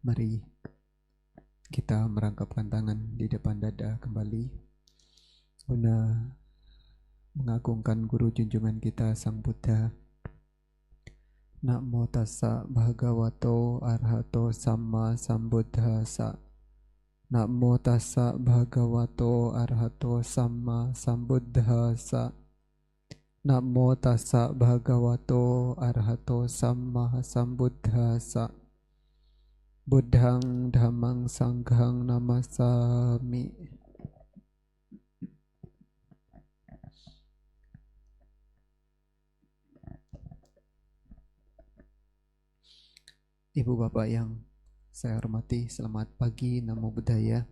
Mari kita merangkapkan tangan di depan dada kembali guna mengagungkan guru junjungan kita Sang Buddha. Namo tassa bhagavato arahato samma sambuddhassa. Namo tassa bhagavato arahato samma sambuddhassa. Namo tassa bhagavato arahato samma sambuddhassa. Buddhang dhammang sanghang namasami. Ibu bapak yang saya hormati, selamat pagi, namo buddhaya.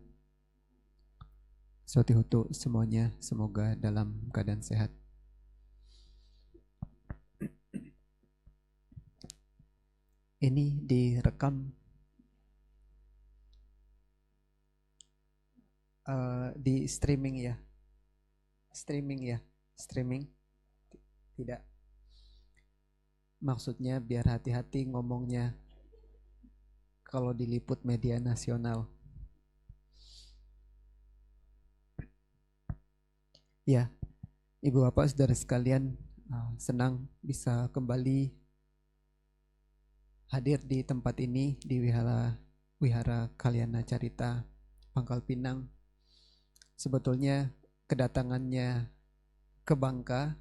Soti-hutu semuanya, semoga dalam keadaan sehat. Ini direkam di streaming ya. Streaming tidak. Maksudnya biar hati-hati ngomongnya kalau diliput media nasional. Ya, Ibu Bapak Saudara sekalian, senang bisa kembali hadir di tempat ini di Wihara Kalyana Carita Pangkal Pinang. Sebetulnya kedatangannya ke Bangka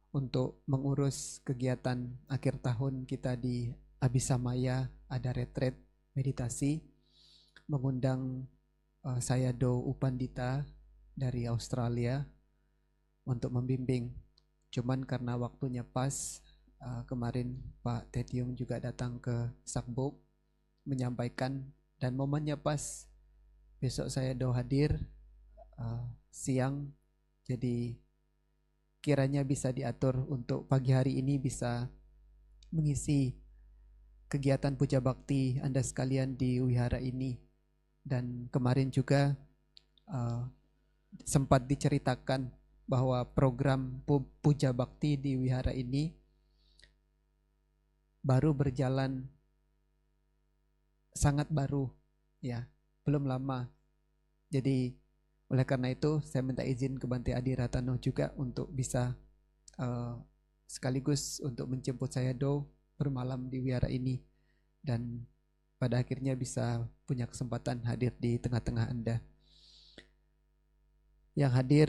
untuk mengurus kegiatan akhir tahun kita di Abisamaya, ada retret meditasi, mengundang saya Do Upandita dari Australia untuk membimbing. Cuman karena waktunya pas, kemarin Pak Tetium juga datang ke Sakbuk menyampaikan, dan momennya pas besok saya Do hadir siang, jadi kiranya bisa diatur untuk pagi hari ini bisa mengisi kegiatan puja bakti Anda sekalian di wihara ini. Dan kemarin juga sempat diceritakan bahwa program puja bakti di wihara ini baru berjalan, sangat baru ya, belum lama. Jadi oleh karena itu saya minta izin ke Bante Adi Ratano juga untuk bisa sekaligus untuk menjemput saya Do bermalam di wihara ini, dan pada akhirnya bisa punya kesempatan hadir di tengah-tengah Anda. Yang hadir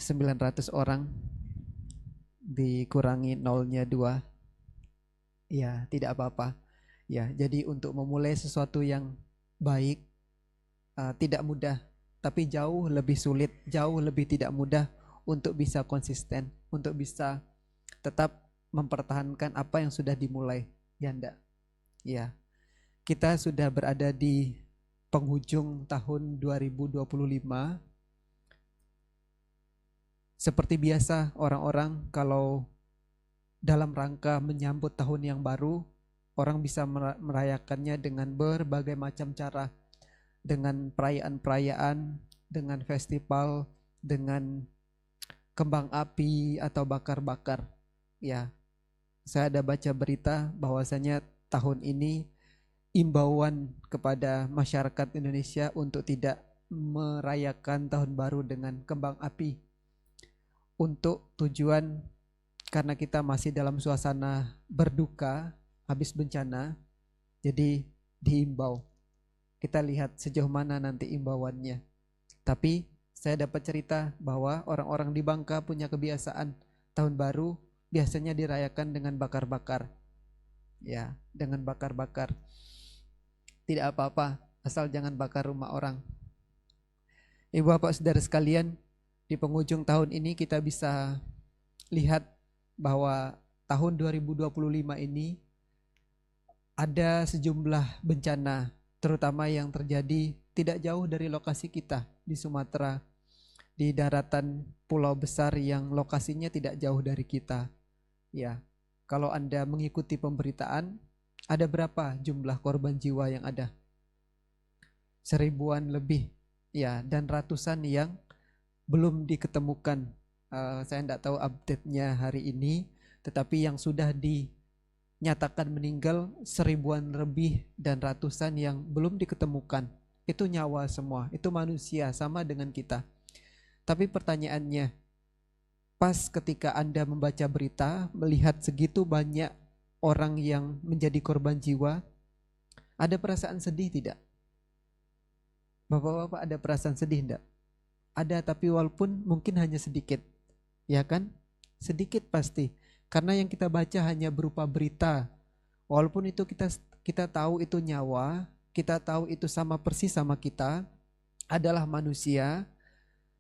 900 orang, dikurangi nolnya 2, ya tidak apa-apa. Ya, jadi untuk memulai sesuatu yang baik tidak mudah, tapi jauh lebih sulit, jauh lebih tidak mudah untuk bisa konsisten, untuk bisa tetap mempertahankan apa yang sudah dimulai. Ya enggak? Ya. Kita sudah berada di penghujung tahun 2025. Seperti biasa orang-orang kalau dalam rangka menyambut tahun yang baru, orang bisa merayakannya dengan berbagai macam cara, dengan perayaan-perayaan, dengan festival, dengan kembang api atau bakar-bakar. Ya, saya ada baca berita bahwasanya tahun ini imbauan kepada masyarakat Indonesia untuk tidak merayakan tahun baru dengan kembang api, untuk tujuan karena kita masih dalam suasana berduka habis bencana. Jadi diimbau. Kita lihat sejauh mana nanti imbauannya. Tapi saya dapat cerita bahwa orang-orang di Bangka punya kebiasaan tahun baru biasanya dirayakan dengan bakar-bakar. Ya, dengan bakar-bakar. Tidak apa-apa, asal jangan bakar rumah orang. Ibu bapak saudara sekalian, di penghujung tahun ini kita bisa lihat bahwa tahun 2025 ini ada sejumlah bencana, terutama yang terjadi tidak jauh dari lokasi kita di Sumatera, di daratan pulau besar yang lokasinya tidak jauh dari kita. Ya, kalau Anda mengikuti pemberitaan, ada berapa jumlah korban jiwa yang ada? 1000-an lebih, ya, dan ratusan yang belum diketemukan. Saya tidak tahu update-nya hari ini, tetapi yang sudah nyatakan meninggal 1000-an lebih dan ratusan yang belum diketemukan. Itu nyawa semua, itu manusia sama dengan kita. Tapi pertanyaannya, pas ketika Anda membaca berita, melihat segitu banyak orang yang menjadi korban jiwa, ada perasaan sedih tidak? Bapak-bapak ada perasaan sedih tidak? Ada, tapi walaupun mungkin hanya sedikit. Ya kan? Sedikit pasti. Karena yang kita baca hanya berupa berita. Walaupun itu kita tahu itu nyawa, kita tahu itu sama persis sama kita, adalah manusia,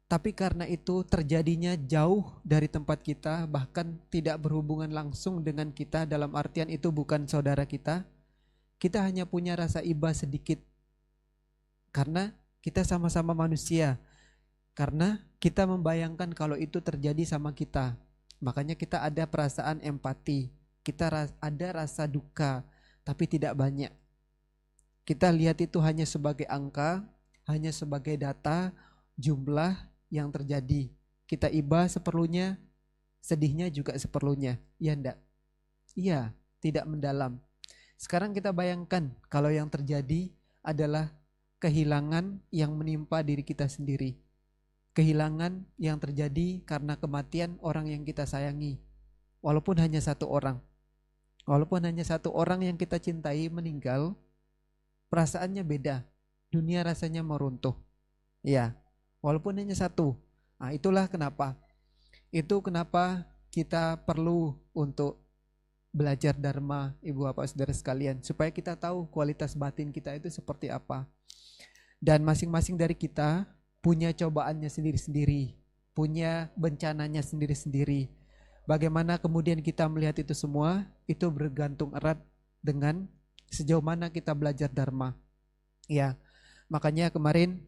tapi karena itu terjadinya jauh dari tempat kita, bahkan tidak berhubungan langsung dengan kita, dalam artian itu bukan saudara kita hanya punya rasa iba sedikit. Karena kita sama-sama manusia, karena kita membayangkan kalau itu terjadi sama kita. Makanya kita ada perasaan empati, kita ada rasa duka, tapi tidak banyak. Kita lihat itu hanya sebagai angka, hanya sebagai data, jumlah yang terjadi. Kita iba seperlunya, sedihnya juga seperlunya. Iya enggak? Iya, tidak mendalam. Sekarang kita bayangkan kalau yang terjadi adalah kehilangan yang menimpa diri kita sendiri. Kehilangan yang terjadi karena kematian orang yang kita sayangi. Walaupun hanya satu orang. Walaupun hanya satu orang yang kita cintai meninggal, perasaannya beda. Dunia rasanya meruntuh. Ya, walaupun hanya satu. Nah, itulah kenapa. Itu kenapa kita perlu untuk belajar Dharma, Ibu Bapak Saudara sekalian, supaya kita tahu kualitas batin kita itu seperti apa. Dan masing-masing dari kita punya cobaannya sendiri-sendiri, punya bencananya sendiri-sendiri. Bagaimana kemudian kita melihat itu semua, itu bergantung erat dengan sejauh mana kita belajar Dharma. Ya, makanya kemarin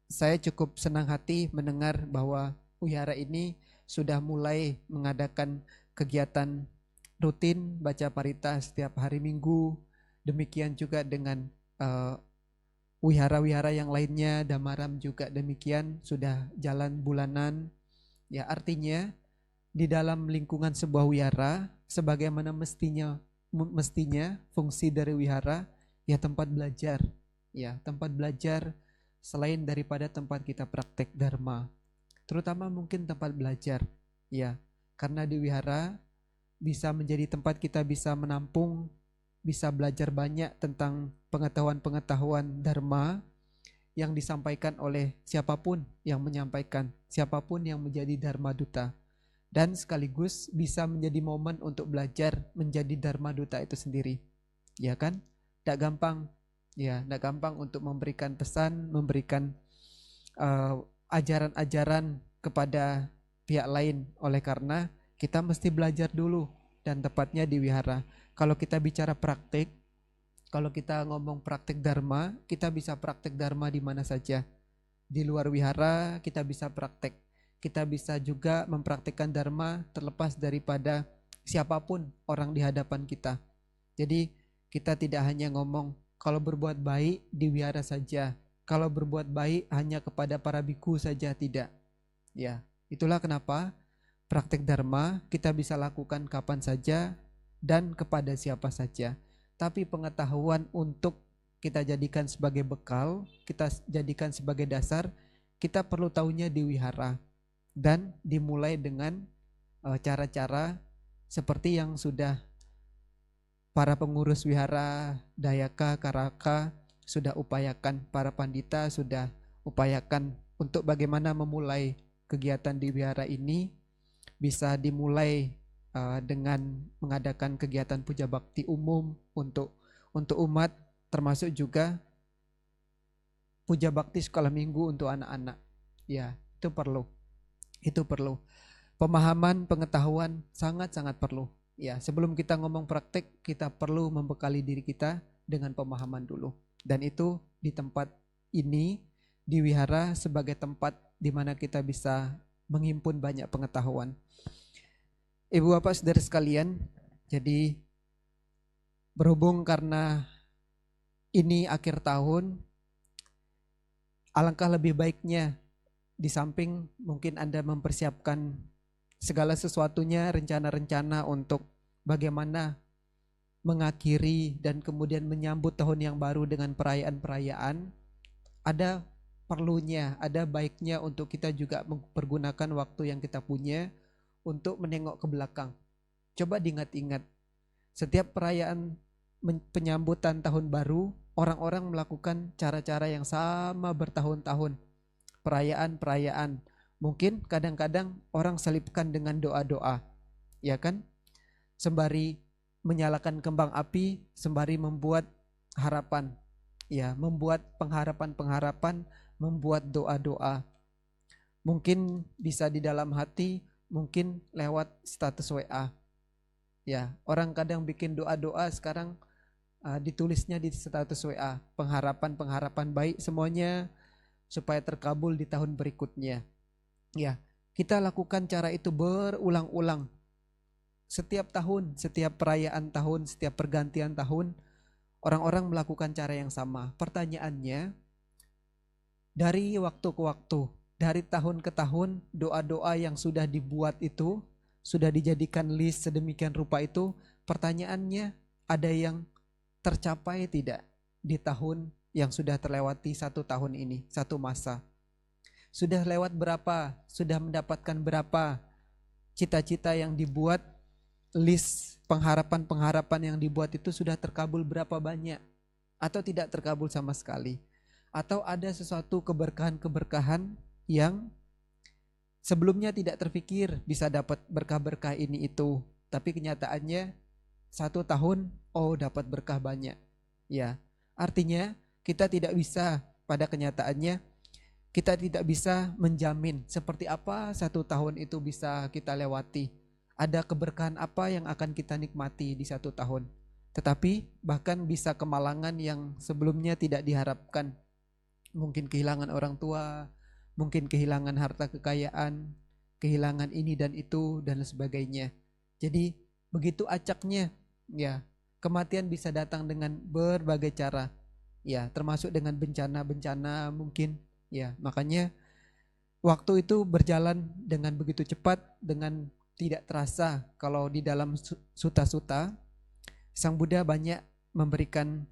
saya cukup senang hati mendengar bahwa Wihara ini sudah mulai mengadakan kegiatan rutin baca parita setiap hari Minggu. Demikian juga dengan wihara-wihara yang lainnya, Damaram juga demikian, sudah jalan bulanan. Ya, artinya di dalam lingkungan sebuah wihara, sebagaimana mestinya fungsi dari wihara, ya tempat belajar. Ya, tempat belajar selain daripada tempat kita praktek Dharma. Terutama mungkin tempat belajar. Ya, karena di wihara bisa menjadi tempat kita bisa menampung, bisa belajar banyak tentang pengetahuan-pengetahuan Dharma yang disampaikan oleh siapapun yang menyampaikan, siapapun yang menjadi Dharma Duta. Dan sekaligus bisa menjadi momen untuk belajar menjadi Dharma Duta itu sendiri. Ya kan? Tidak gampang. Ya, tidak gampang untuk memberikan pesan, memberikan ajaran-ajaran kepada pihak lain. Oleh karena kita mesti belajar dulu, dan tepatnya di wihara. Kalau kita bicara praktik, kalau kita ngomong praktik Dharma, kita bisa praktik Dharma di mana saja. Di luar wihara kita bisa praktek. Kita bisa juga mempraktikkan Dharma terlepas daripada siapapun orang di hadapan kita. Jadi kita tidak hanya ngomong kalau berbuat baik di wihara saja, kalau berbuat baik hanya kepada para biku saja, tidak. Ya, itulah kenapa praktik Dharma kita bisa lakukan kapan saja dan kepada siapa saja. Tapi pengetahuan untuk kita jadikan sebagai bekal, kita jadikan sebagai dasar, kita perlu tahunya di wihara. Dan dimulai dengan cara-cara seperti yang sudah para pengurus wihara, Dayaka, Karaka sudah upayakan, para pandita sudah upayakan untuk bagaimana memulai kegiatan di wihara ini. Bisa dimulai dengan mengadakan kegiatan puja bakti umum untuk umat, termasuk juga puja bakti sekolah minggu untuk anak-anak. Ya, itu perlu. Itu perlu. Pemahaman, pengetahuan sangat-sangat perlu. Ya, sebelum kita ngomong praktek, kita perlu membekali diri kita dengan pemahaman dulu. Dan itu di tempat ini, di wihara, sebagai tempat di mana kita bisa menghimpun banyak pengetahuan. Ibu Bapak Saudara sekalian, jadi berhubung karena ini akhir tahun, alangkah lebih baiknya di samping mungkin Anda mempersiapkan segala sesuatunya, rencana-rencana untuk bagaimana mengakhiri dan kemudian menyambut tahun yang baru dengan perayaan-perayaan, ada perlunya, ada baiknya untuk kita juga mempergunakan waktu yang kita punya untuk menengok ke belakang. Coba diingat-ingat, setiap perayaan penyambutan tahun baru, orang-orang melakukan cara-cara yang sama bertahun-tahun. Perayaan-perayaan. Mungkin kadang-kadang orang selipkan dengan doa-doa, ya kan? Sembari menyalakan kembang api, sembari membuat harapan, ya, membuat pengharapan-pengharapan, membuat doa-doa. Mungkin bisa di dalam hati, mungkin lewat status WA. Ya, orang kadang bikin doa-doa sekarang ditulisnya di status WA, pengharapan-pengharapan baik semuanya supaya terkabul di tahun berikutnya. Ya, kita lakukan cara itu berulang-ulang. Setiap tahun, setiap perayaan tahun, setiap pergantian tahun, orang-orang melakukan cara yang sama. Pertanyaannya, dari waktu ke waktu, dari tahun ke tahun, doa-doa yang sudah dibuat itu, sudah dijadikan list sedemikian rupa itu, pertanyaannya, ada yang tercapai tidak di tahun yang sudah terlewati satu tahun ini, satu masa? Sudah lewat berapa? Sudah mendapatkan berapa cita-cita yang dibuat, list pengharapan-pengharapan yang dibuat itu sudah terkabul berapa banyak? Atau tidak terkabul sama sekali? Atau ada sesuatu keberkahan-keberkahan yang sebelumnya tidak terpikir bisa dapat berkah-berkah ini itu, tapi kenyataannya satu tahun, oh dapat berkah banyak. Ya, artinya kita tidak bisa, pada kenyataannya kita tidak bisa menjamin seperti apa satu tahun itu bisa kita lewati. Ada keberkahan apa yang akan kita nikmati di satu tahun. Tetapi bahkan bisa kemalangan yang sebelumnya tidak diharapkan. Mungkin kehilangan orang tua, mungkin kehilangan harta kekayaan, kehilangan ini dan itu dan sebagainya. Jadi begitu acaknya, ya, kematian bisa datang dengan berbagai cara, ya, termasuk dengan bencana-bencana mungkin, ya. Makanya waktu itu berjalan dengan begitu cepat, dengan tidak terasa. Kalau di dalam suta-suta, Sang Buddha banyak memberikan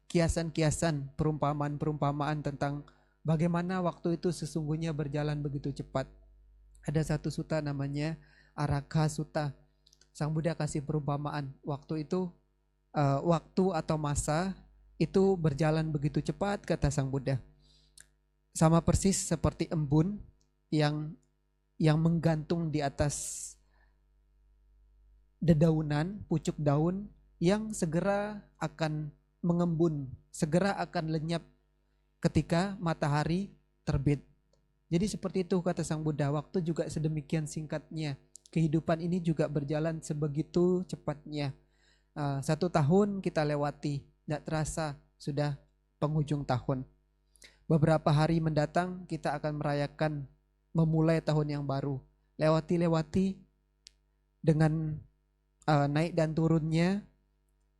kiasan-kiasan, perumpamaan-perumpamaan tentang bagaimana waktu itu sesungguhnya berjalan begitu cepat. Ada satu suta namanya Araka Sutta. Sang Buddha kasih perumpamaan, waktu itu waktu atau masa itu berjalan begitu cepat, kata Sang Buddha. Sama persis seperti embun yang menggantung di atas dedaunan, pucuk daun yang segera akan mengembun, segera akan lenyap ketika matahari terbit. Jadi seperti itu kata Sang Buddha, waktu juga sedemikian singkatnya. Kehidupan ini juga berjalan sebegitu cepatnya. Satu tahun kita lewati, tidak terasa sudah penghujung tahun. Beberapa hari mendatang kita akan merayakan memulai tahun yang baru. Lewati-lewati dengan naik dan turunnya,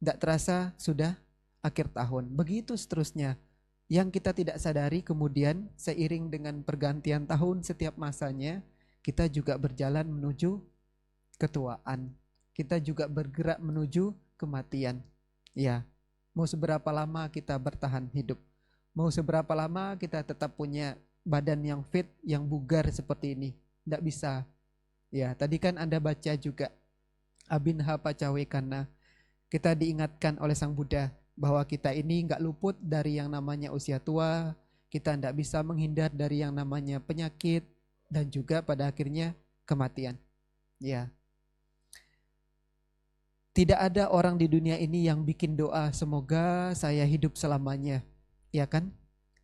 tidak terasa sudah akhir tahun. Begitu seterusnya. Yang kita tidak sadari kemudian seiring dengan pergantian tahun setiap masanya, kita juga berjalan menuju ketuaan. Kita juga bergerak menuju kematian. Ya, mau seberapa lama kita bertahan hidup? Mau seberapa lama kita tetap punya badan yang fit, yang bugar seperti ini? Tidak bisa. Ya, tadi kan Anda baca juga Abinha Pacawekana. Kita diingatkan oleh Sang Buddha bahwa kita ini nggak luput dari yang namanya usia tua, kita tidak bisa menghindar dari yang namanya penyakit, dan juga pada akhirnya kematian. Ya, tidak ada orang di dunia ini yang bikin doa semoga saya hidup selamanya, ya kan?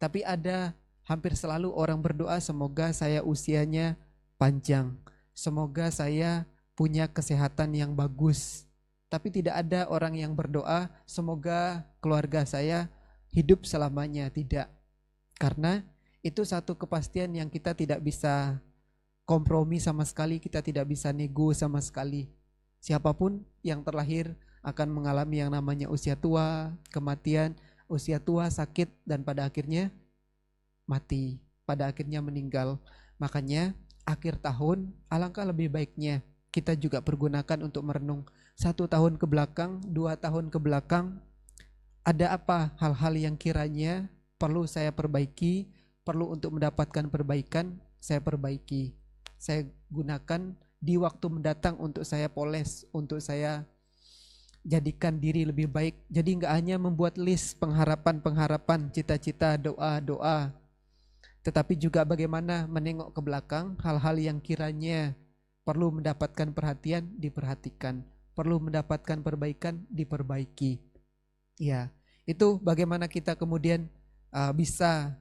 Tapi ada, hampir selalu orang berdoa semoga saya usianya panjang, semoga saya punya kesehatan yang bagus. Tapi tidak ada orang yang berdoa semoga keluarga saya hidup selamanya, tidak. Karena itu satu kepastian yang kita tidak bisa kompromi sama sekali, kita tidak bisa nego sama sekali. Siapapun yang terlahir akan mengalami yang namanya usia tua, kematian, usia tua, sakit, dan pada akhirnya mati, pada akhirnya meninggal. Makanya akhir tahun alangkah lebih baiknya kita juga pergunakan untuk merenung 1 tahun ke belakang, 2 tahun ke belakang, ada apa hal-hal yang kiranya perlu saya perbaiki, perlu untuk mendapatkan perbaikan, saya perbaiki. Saya gunakan di waktu mendatang untuk saya poles, untuk saya jadikan diri lebih baik. Jadi nggak hanya membuat list pengharapan-pengharapan, cita-cita, doa-doa, tetapi juga bagaimana menengok ke belakang hal-hal yang kiranya perlu mendapatkan perhatian, diperhatikan. Perlu mendapatkan perbaikan, diperbaiki. Ya, itu bagaimana kita kemudian bisa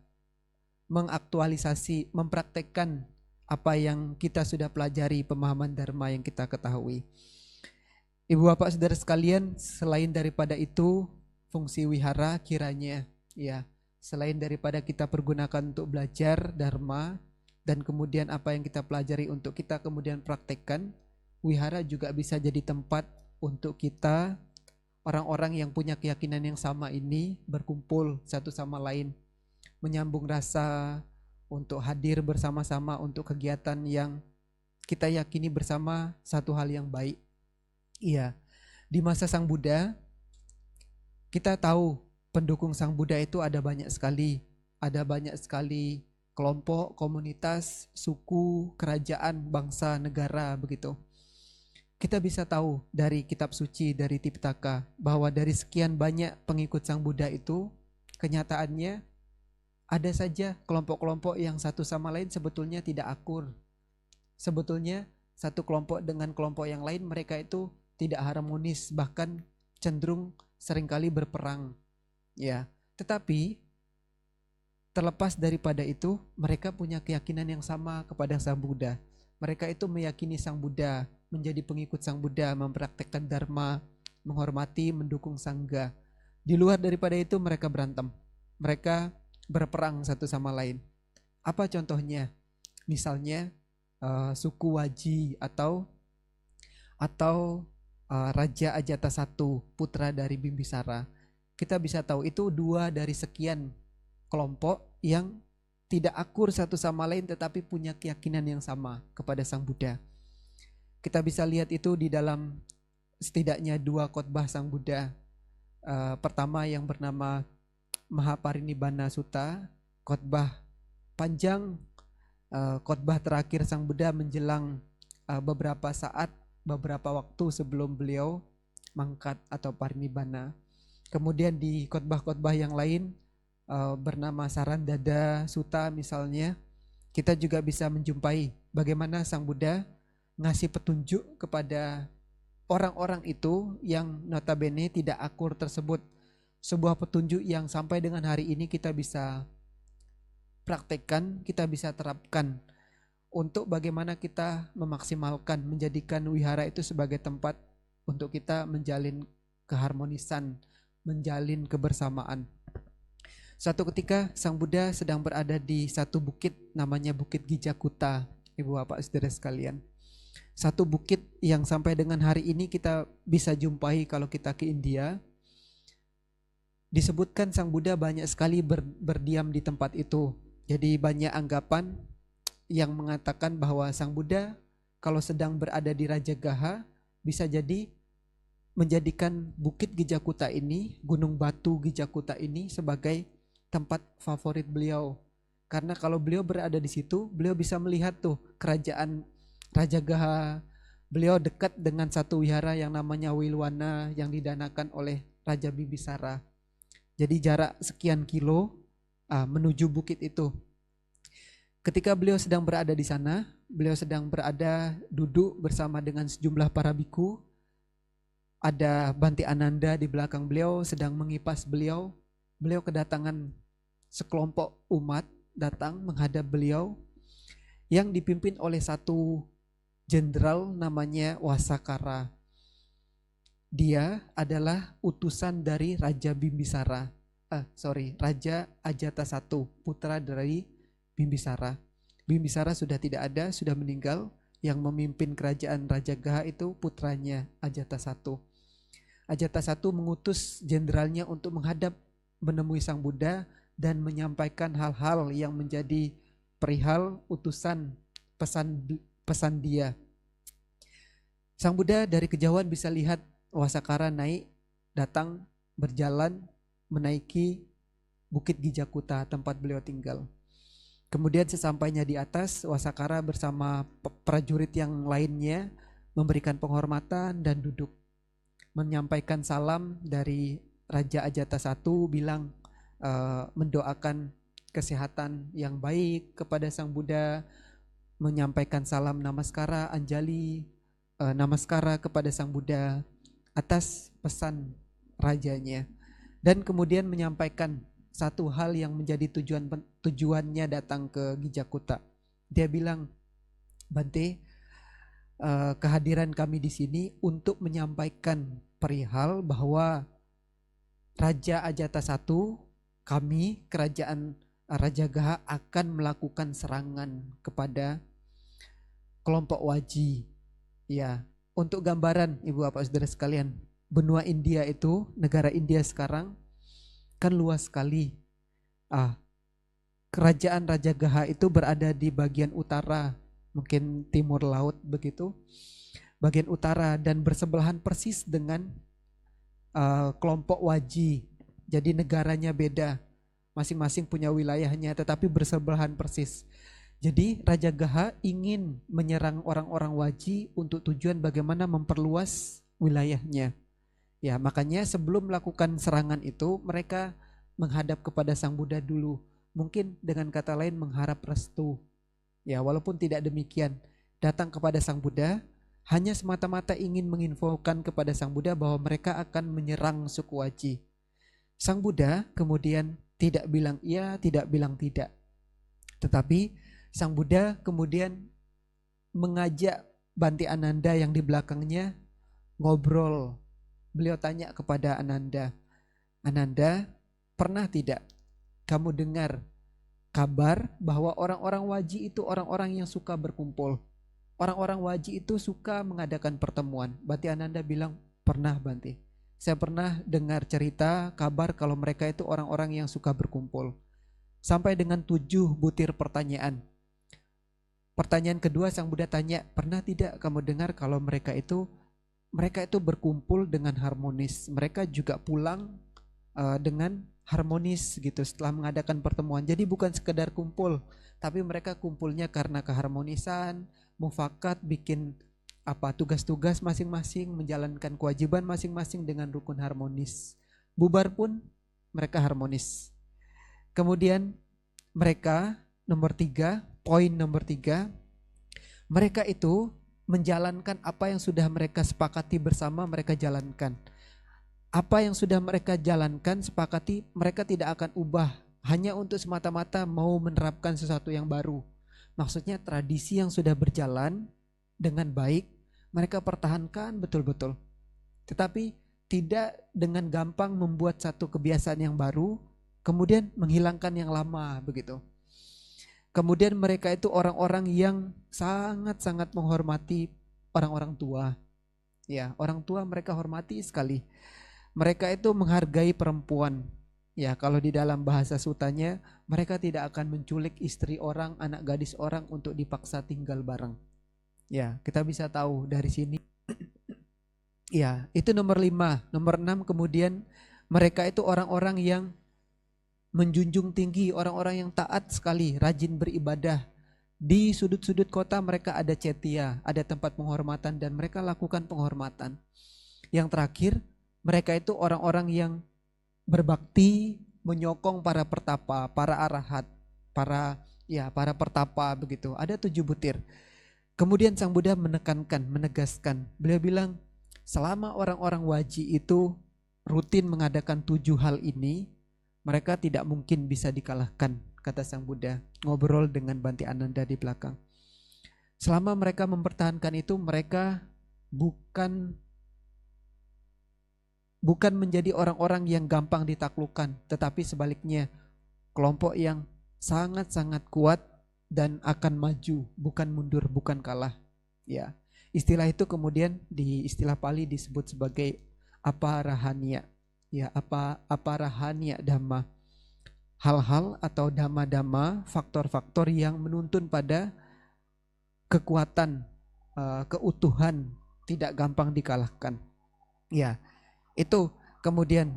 mengaktualisasi, mempraktekkan apa yang kita sudah pelajari, pemahaman Dharma yang kita ketahui. Ibu bapak saudara sekalian, selain daripada itu, fungsi wihara kiranya, ya, selain daripada kita pergunakan untuk belajar Dharma, dan kemudian apa yang kita pelajari untuk kita kemudian praktekkan, wihara juga bisa jadi tempat untuk kita, orang-orang yang punya keyakinan yang sama ini, berkumpul satu sama lain, menyambung rasa untuk hadir bersama-sama untuk kegiatan yang kita yakini bersama satu hal yang baik. Iya, di masa Sang Buddha, kita tahu pendukung Sang Buddha itu ada banyak sekali. Ada banyak sekali kelompok, komunitas, suku, kerajaan, bangsa, negara, begitu. Kita bisa tahu dari kitab suci, dari Tipitaka, bahwa dari sekian banyak pengikut Sang Buddha itu, kenyataannya ada saja kelompok-kelompok yang satu sama lain sebetulnya tidak akur. Sebetulnya satu kelompok dengan kelompok yang lain, mereka itu tidak harmonis, bahkan cenderung seringkali berperang. Ya, tetapi terlepas daripada itu, mereka punya keyakinan yang sama kepada Sang Buddha. Mereka itu meyakini Sang Buddha, menjadi pengikut Sang Buddha, mempraktekkan Dharma, menghormati, mendukung Sangga. Di luar daripada itu mereka berantem. Mereka berperang satu sama lain. Apa contohnya? Misalnya suku Waji atau Raja Ajatasattu, putra dari Bimbisara. Kita bisa tahu itu 2 dari sekian kelompok yang tidak akur satu sama lain tetapi punya keyakinan yang sama kepada Sang Buddha. Kita bisa lihat itu di dalam setidaknya 2 khotbah Sang Buddha. Pertama yang bernama Mahaparinibbana Sutta, khotbah panjang, khotbah terakhir Sang Buddha menjelang beberapa saat, beberapa waktu sebelum beliau mangkat atau parinibbana. Kemudian di khotbah-khotbah yang lain bernama Sarandada Sutta misalnya, kita juga bisa menjumpai bagaimana Sang Buddha ngasih petunjuk kepada orang-orang itu yang notabene tidak akur tersebut. Sebuah petunjuk yang sampai dengan hari ini kita bisa praktekkan, kita bisa terapkan untuk bagaimana kita memaksimalkan, menjadikan wihara itu sebagai tempat untuk kita menjalin keharmonisan, menjalin kebersamaan. Suatu ketika Sang Buddha sedang berada di satu bukit namanya Bukit Gijakuta, ibu bapak saudara sekalian. Satu bukit yang sampai dengan hari ini kita bisa jumpai kalau kita ke India. Disebutkan Sang Buddha banyak sekali berdiam di tempat itu. Jadi banyak anggapan yang mengatakan bahwa Sang Buddha kalau sedang berada di Rajagaha bisa jadi menjadikan Bukit Gijakuta ini, Gunung Batu Gijakuta ini sebagai tempat favorit beliau. Karena kalau beliau berada di situ, beliau bisa melihat tuh kerajaan Rajagaha. Beliau dekat dengan satu wihara yang namanya Wilwana yang didanakan oleh Raja Bimbisara. Jadi jarak sekian kilo menuju bukit itu. Ketika beliau sedang berada di sana, beliau sedang berada duduk bersama dengan sejumlah para biku. Ada Bhante Ananda di belakang beliau sedang mengipas beliau. Beliau kedatangan sekelompok umat datang menghadap beliau yang dipimpin oleh satu jenderal namanya Wasakara. Dia adalah utusan dari Raja Bimbisara. Raja Ajatasattu, putra dari Bimbisara. Bimbisara sudah tidak ada, sudah meninggal. Yang memimpin kerajaan Rajagaha itu putranya Ajatasattu. Ajatasattu mengutus jenderalnya untuk menghadap menemui Sang Buddha dan menyampaikan hal-hal yang menjadi perihal utusan pesan dia. Sang Buddha dari kejauhan bisa lihat Wasakara naik, datang, berjalan, menaiki Bukit Gijakuta tempat beliau tinggal. Kemudian sesampainya di atas, Wasakara bersama prajurit yang lainnya memberikan penghormatan dan duduk. Menyampaikan salam dari Raja Ajata I, bilang mendoakan kesehatan yang baik kepada Sang Buddha, menyampaikan salam namaskara, anjali, namaskara kepada Sang Buddha atas pesan rajanya. Dan kemudian menyampaikan satu hal yang menjadi tujuannya datang ke Gijakuta. Dia bilang, Bante, kehadiran kami di sini untuk menyampaikan perihal bahwa Raja Ajata I, kami kerajaan Rajagaha akan melakukan serangan kepada kelompok Waji. Ya, untuk gambaran Ibu Bapak Saudara sekalian, benua India itu, negara India sekarang kan luas sekali. Kerajaan Rajagaha itu berada di bagian utara, mungkin timur laut begitu, bagian utara, dan bersebelahan persis dengan kelompok Waji. Jadi negaranya beda, masing-masing punya wilayahnya, tetapi bersebelahan persis. Jadi Rajagaha ingin menyerang orang-orang Waji untuk tujuan bagaimana memperluas wilayahnya. Ya, makanya sebelum melakukan serangan itu mereka menghadap kepada Sang Buddha dulu. Mungkin dengan kata lain mengharap restu. Ya, walaupun tidak demikian, datang kepada Sang Buddha hanya semata-mata ingin menginfokan kepada Sang Buddha bahwa mereka akan menyerang suku Waji. Sang Buddha kemudian tidak bilang iya, tidak bilang tidak. Tetapi Sang Buddha kemudian mengajak Bante Ananda yang di belakangnya ngobrol. Beliau tanya kepada Ananda, Ananda, pernah tidak kamu dengar kabar bahwa orang-orang Waji itu orang-orang yang suka berkumpul? Orang-orang Waji itu suka mengadakan pertemuan. Bante Ananda bilang, pernah Bante. Saya pernah dengar cerita, kabar kalau mereka itu orang-orang yang suka berkumpul. Sampai dengan 7 butir pertanyaan. Pertanyaan kedua Sang Buddha tanya, pernah tidak kamu dengar kalau mereka itu berkumpul dengan harmonis. Mereka juga pulang dengan harmonis gitu setelah mengadakan pertemuan. Jadi bukan sekedar kumpul, tapi mereka kumpulnya karena keharmonisan, mufakat, bikin tugas-tugas masing-masing, menjalankan kewajiban masing-masing dengan rukun harmonis. Bubar pun mereka harmonis. Kemudian mereka poin nomor 3, mereka itu menjalankan apa yang sudah mereka sepakati bersama, mereka jalankan. Apa yang sudah mereka jalankan, sepakati, mereka tidak akan ubah hanya untuk semata-mata mau menerapkan sesuatu yang baru. Maksudnya tradisi yang sudah berjalan dengan baik, mereka pertahankan betul-betul. Tetapi tidak dengan gampang membuat satu kebiasaan yang baru, kemudian menghilangkan yang lama begitu. Kemudian mereka itu orang-orang yang sangat-sangat menghormati orang-orang tua. Ya, orang tua mereka hormati sekali. Mereka itu menghargai perempuan. Ya, kalau di dalam bahasa sutanya, mereka tidak akan menculik istri orang, anak gadis orang untuk dipaksa tinggal bareng. Ya, kita bisa tahu dari sini. Ya, itu nomor 5. Nomor 6 kemudian mereka itu orang-orang yang menjunjung tinggi, orang-orang yang taat sekali, rajin beribadah. Di sudut-sudut kota mereka ada cetia, ada tempat penghormatan dan mereka lakukan penghormatan. Yang terakhir, mereka itu orang-orang yang berbakti, menyokong para pertapa, para arahat, para pertapa begitu. Ada 7 butir. Kemudian Sang Buddha menegaskan, beliau bilang, selama orang-orang Waji itu rutin mengadakan 7 hal ini, mereka tidak mungkin bisa dikalahkan, kata Sang Buddha, ngobrol dengan Bante Ananda di belakang. Selama mereka mempertahankan itu, mereka bukan menjadi orang-orang yang gampang ditaklukkan, tetapi sebaliknya kelompok yang sangat-sangat kuat dan akan maju, bukan mundur, bukan kalah. Ya, istilah itu kemudian di istilah Pali disebut sebagai aparahania. Ya, aparahania dhamma. Hal-hal atau dhamma-dhamma, faktor-faktor yang menuntun pada kekuatan, keutuhan, tidak gampang dikalahkan. Ya, itu kemudian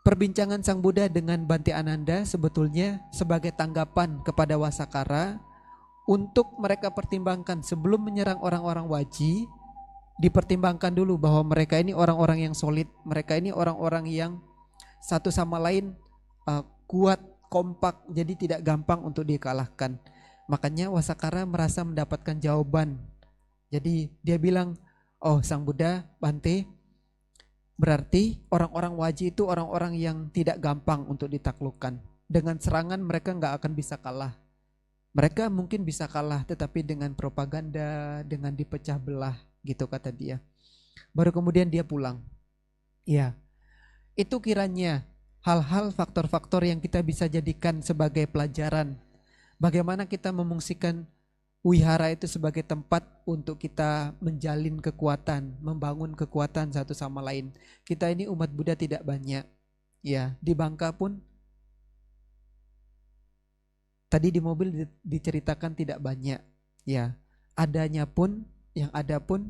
perbincangan Sang Buddha dengan Bhante Ananda sebetulnya sebagai tanggapan kepada Wasakara untuk mereka pertimbangkan sebelum menyerang orang-orang Waji. Dipertimbangkan dulu bahwa mereka ini orang-orang yang solid, mereka ini orang-orang yang satu sama lain kuat, kompak, jadi tidak gampang untuk dikalahkan. Makanya Wasakara merasa mendapatkan jawaban. Jadi dia bilang, oh Sang Buddha, Bhante, berarti orang-orang Waji itu orang-orang yang tidak gampang untuk ditaklukkan. Dengan serangan mereka nggak akan bisa kalah. Mereka mungkin bisa kalah, tetapi dengan propaganda, dengan dipecah belah, gitu kata dia. Baru kemudian dia pulang. Ya, itu kiranya hal-hal faktor-faktor yang kita bisa jadikan sebagai pelajaran. Bagaimana kita memungsikan wihara itu sebagai tempat untuk kita menjalin kekuatan, membangun kekuatan satu sama lain. Kita ini umat Buddha tidak banyak. Ya, di Bangka pun tadi di mobil diceritakan tidak banyak. Ya, adanya pun, yang ada pun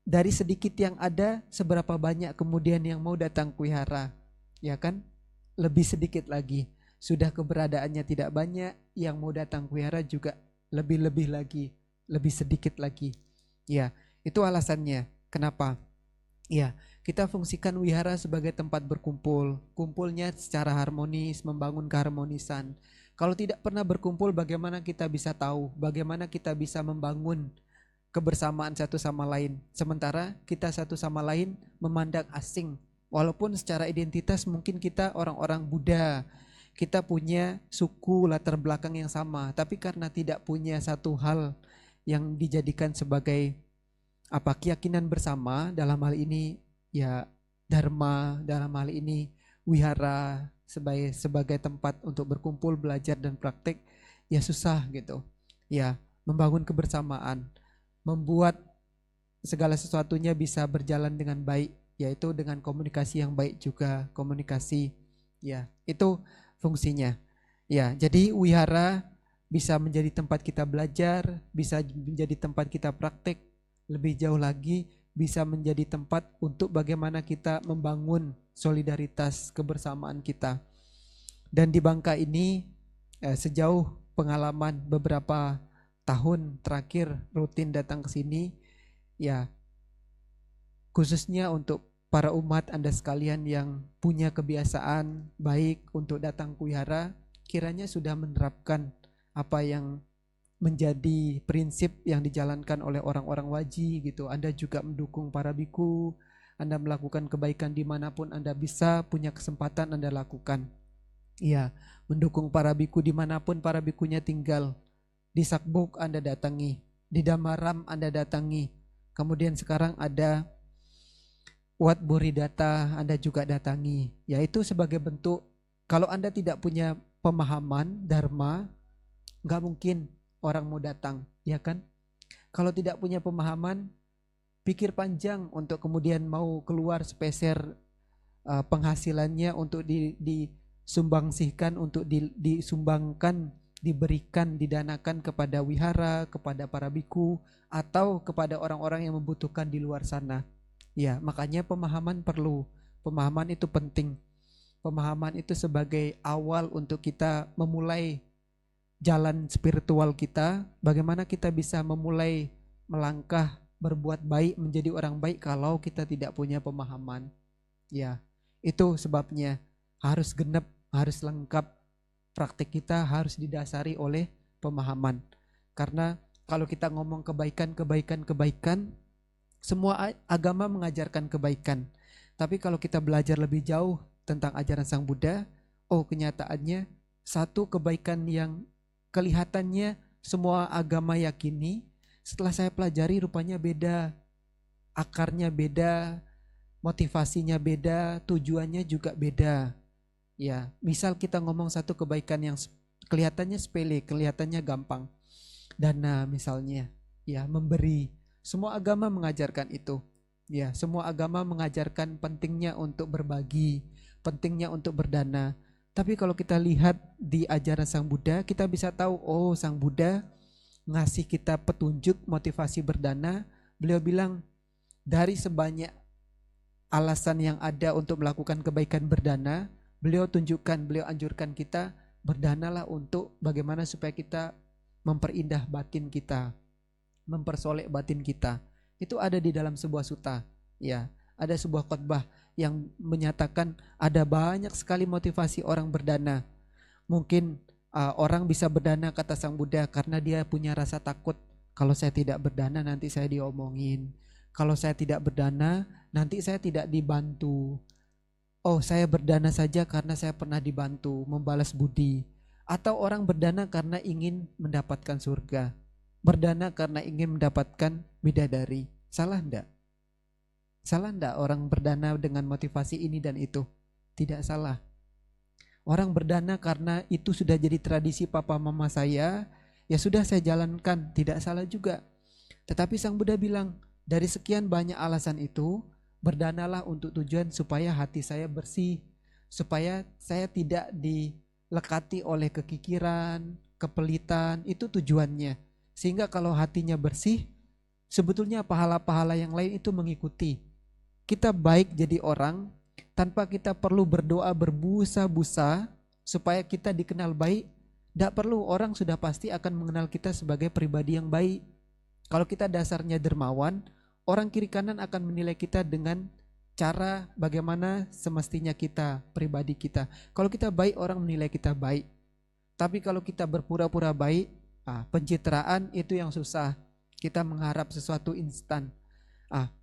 dari sedikit yang ada, seberapa banyak kemudian yang mau datang ke wihara, ya kan? Lebih sedikit lagi. Sudah keberadaannya tidak banyak, yang mau datang ke wihara juga lebih-lebih lagi, lebih sedikit lagi. Ya, itu alasannya. Kenapa? Ya, kita fungsikan wihara sebagai tempat berkumpul, kumpulnya secara harmonis, membangun keharmonisan. Kalau tidak pernah berkumpul, bagaimana kita bisa tahu, bagaimana kita bisa membangun kebersamaan satu sama lain. Sementara kita satu sama lain memandang asing. Walaupun secara identitas mungkin kita orang-orang Buddha, kita punya suku latar belakang yang sama, tapi karena tidak punya satu hal yang dijadikan sebagai keyakinan bersama, dalam hal ini ya dharma, dalam hal ini wihara sebagai tempat untuk berkumpul, belajar dan praktek, ya susah gitu. Ya, membangun kebersamaan, membuat segala sesuatunya bisa berjalan dengan baik, yaitu dengan komunikasi yang baik juga, komunikasi. Ya, itu fungsinya. Ya, jadi wihara bisa menjadi tempat kita belajar, bisa menjadi tempat kita praktek, lebih jauh lagi bisa menjadi tempat untuk bagaimana kita membangun solidaritas kebersamaan kita. Dan di Bangka ini sejauh pengalaman beberapa tahun terakhir rutin datang ke sini, ya khususnya untuk para umat Anda sekalian yang punya kebiasaan baik untuk datang ke wihara, kiranya sudah menerapkan apa yang menjadi prinsip yang dijalankan oleh orang-orang Waji gitu. Anda juga mendukung para biku, Anda melakukan kebaikan dimanapun Anda bisa, punya kesempatan Anda lakukan. Iya, mendukung para biku dimanapun para bikunya tinggal. Di Sakbuk Anda datangi, di Damaram Anda datangi, kemudian sekarang ada Wat Buridata Anda juga datangi. Yaitu sebagai bentuk, kalau Anda tidak punya pemahaman Dharma, nggak mungkin orang mau datang, ya kan? Kalau tidak punya pemahaman, pikir panjang untuk kemudian mau keluar sepeser penghasilannya untuk disumbangsihkan, untuk disumbangkan, diberikan, didanakan kepada wihara, kepada para biku, atau kepada orang-orang yang membutuhkan di luar sana. Ya, makanya pemahaman perlu. Pemahaman itu penting. Pemahaman itu sebagai awal untuk kita memulai jalan spiritual kita. Bagaimana kita bisa memulai melangkah berbuat baik, menjadi orang baik kalau kita tidak punya pemahaman. Ya, itu sebabnya harus genap, harus lengkap. Praktik kita harus didasari oleh pemahaman. Karena kalau kita ngomong kebaikan, semua agama mengajarkan kebaikan. Tapi kalau kita belajar lebih jauh tentang ajaran Sang Buddha, kenyataannya satu kebaikan yang kelihatannya semua agama yakini, setelah saya pelajari rupanya beda. Akarnya beda, motivasinya beda, tujuannya juga beda. Ya, misal kita ngomong satu kebaikan yang kelihatannya sepele, kelihatannya gampang. Dana misalnya, ya, memberi. Semua agama mengajarkan itu. Ya, semua agama mengajarkan pentingnya untuk berbagi, pentingnya untuk berdana. Tapi kalau kita lihat di ajaran Sang Buddha, kita bisa tahu, Sang Buddha ngasih kita petunjuk motivasi berdana. Beliau bilang dari sebanyak alasan yang ada untuk melakukan kebaikan berdana, beliau anjurkan kita berdanalah untuk bagaimana supaya kita memperindah batin kita, mempersolek batin kita. Itu ada di dalam sebuah suta, ya. Ada sebuah khotbah yang menyatakan ada banyak sekali motivasi orang berdana. Mungkin orang bisa berdana, kata Sang Buddha, karena dia punya rasa takut. Kalau saya tidak berdana nanti saya diomongin. Kalau saya tidak berdana nanti saya tidak dibantu. Oh, saya berdana saja karena saya pernah dibantu, membalas budi. Atau orang berdana karena ingin mendapatkan surga, berdana karena ingin mendapatkan bidadari. Salah enggak? Salah enggak orang berdana dengan motivasi ini dan itu? Tidak salah. Orang berdana karena itu sudah jadi tradisi papa mama saya, ya sudah saya jalankan, tidak salah juga. Tetapi Sang Buddha bilang, dari sekian banyak alasan itu, berdanalah untuk tujuan supaya hati saya bersih, supaya saya tidak dilekati oleh kekikiran, kepelitan, itu tujuannya. Sehingga kalau hatinya bersih, sebetulnya pahala-pahala yang lain itu mengikuti. Kita baik jadi orang tanpa kita perlu berdoa berbusa-busa supaya kita dikenal baik. Tidak perlu, orang sudah pasti akan mengenal kita sebagai pribadi yang baik. Kalau kita dasarnya dermawan, orang kiri kanan akan menilai kita dengan cara bagaimana semestinya kita, pribadi kita. Kalau kita baik, orang menilai kita baik. Tapi kalau kita berpura-pura baik, pencitraan itu yang susah. Kita mengharap sesuatu instan.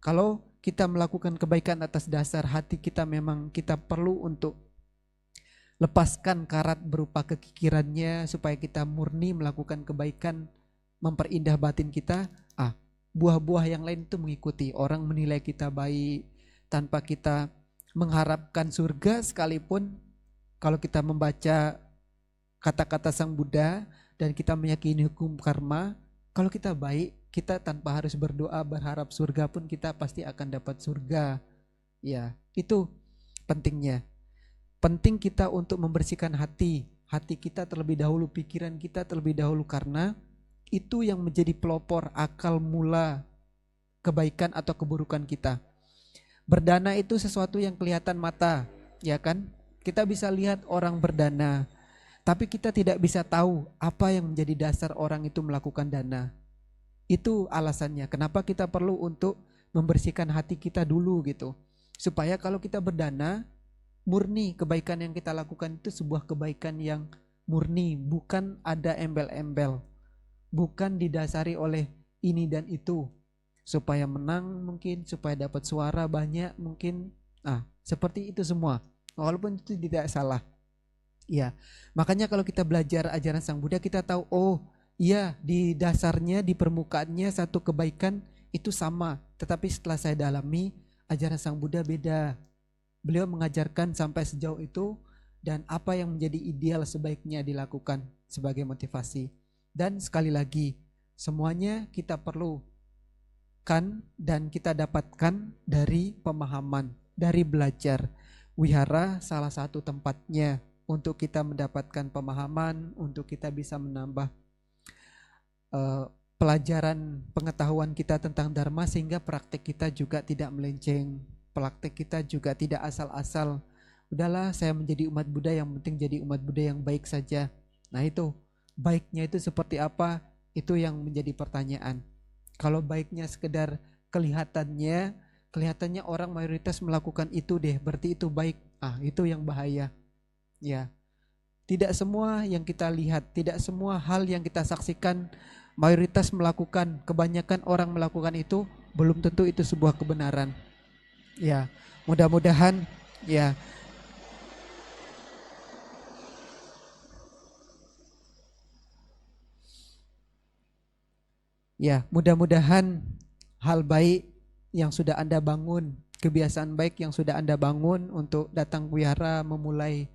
Kalau kita melakukan kebaikan atas dasar hati kita, memang kita perlu untuk lepaskan karat berupa kekikirannya supaya kita murni melakukan kebaikan, memperindah batin kita. Buah-buah yang lain itu mengikuti. Orang menilai kita baik tanpa kita mengharapkan surga sekalipun. Kalau kita membaca kata-kata Sang Buddha dan kita meyakini hukum karma, kalau kita baik, kita tanpa harus berdoa berharap surga pun kita pasti akan dapat surga. Ya, itu pentingnya. Penting kita untuk membersihkan hati kita terlebih dahulu, pikiran kita terlebih dahulu, karena itu yang menjadi pelopor akal mula kebaikan atau keburukan kita. Berdana itu sesuatu yang kelihatan mata, ya kan? Kita bisa lihat orang berdana, tapi kita tidak bisa tahu apa yang menjadi dasar orang itu melakukan dana. Itu alasannya kenapa kita perlu untuk membersihkan hati kita dulu gitu. Supaya kalau kita berdana, murni kebaikan yang kita lakukan itu sebuah kebaikan yang murni, bukan ada embel-embel, bukan didasari oleh ini dan itu, supaya menang mungkin, supaya dapat suara banyak mungkin. Seperti itu semua, walaupun itu tidak salah. Ya, makanya kalau kita belajar ajaran Sang Buddha, kita tahu, oh iya, di dasarnya, di permukaannya satu kebaikan itu sama. Tetapi setelah saya dalami, ajaran Sang Buddha beda. Beliau mengajarkan sampai sejauh itu, dan apa yang menjadi ideal sebaiknya dilakukan sebagai motivasi. Dan sekali lagi, semuanya kita perlukan dan kita dapatkan dari pemahaman, dari belajar. Wihara salah satu tempatnya untuk kita mendapatkan pemahaman, untuk kita bisa menambah pelajaran pengetahuan kita tentang Dharma, sehingga praktek kita juga tidak melenceng, praktek kita juga tidak asal-asal. Udahlah, saya menjadi umat Buddha, yang penting jadi umat Buddha yang baik saja. Nah itu, baiknya itu seperti apa? Itu yang menjadi pertanyaan. Kalau baiknya sekedar kelihatannya orang mayoritas melakukan itu deh, berarti itu baik. Itu yang bahaya. Ya, tidak semua yang kita lihat, tidak semua hal yang kita saksikan mayoritas melakukan, kebanyakan orang melakukan itu, belum tentu itu sebuah kebenaran. Ya, mudah-mudahan ya. Ya, mudah-mudahan hal baik yang sudah Anda bangun, kebiasaan baik yang sudah Anda bangun untuk datang ke wihara, memulai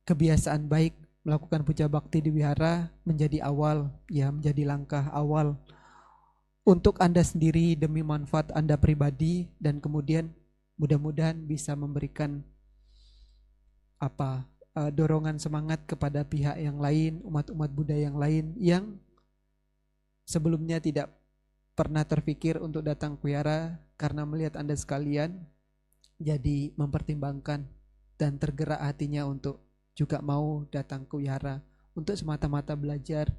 kebiasaan baik, melakukan puja bakti di wihara, menjadi awal, ya, menjadi langkah awal untuk Anda sendiri demi manfaat Anda pribadi, dan kemudian mudah-mudahan bisa memberikan dorongan semangat kepada pihak yang lain, umat-umat Buddha yang lain yang sebelumnya tidak pernah terpikir untuk datang ke wihara karena melihat Anda sekalian, jadi mempertimbangkan dan tergerak hatinya untuk juga mau datang ke wihara untuk semata-mata belajar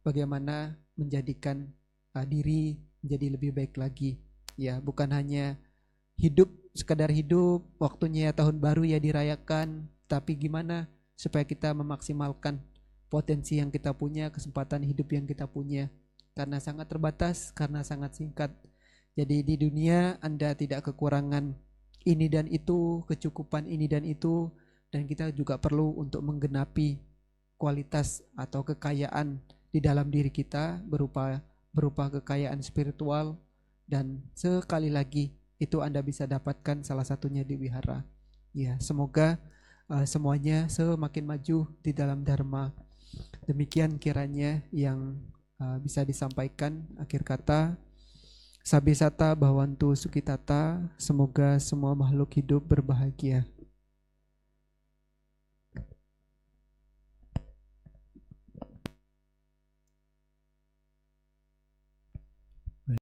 bagaimana menjadikan diri menjadi lebih baik lagi. Ya, bukan hanya hidup sekadar hidup, waktunya tahun baru ya dirayakan, tapi gimana supaya kita memaksimalkan potensi yang kita punya, kesempatan hidup yang kita punya. Karena sangat terbatas, karena sangat singkat. Jadi di dunia Anda tidak kekurangan ini dan itu, kecukupan ini dan itu, dan kita juga perlu untuk menggenapi kualitas atau kekayaan di dalam diri kita berupa kekayaan spiritual, dan sekali lagi itu Anda bisa dapatkan salah satunya di wihara. Ya, semoga semuanya semakin maju di dalam dharma. Demikian kiranya yang bisa disampaikan. Akhir kata, Sabisata Bhavantu Sukitata, semoga semua makhluk hidup berbahagia.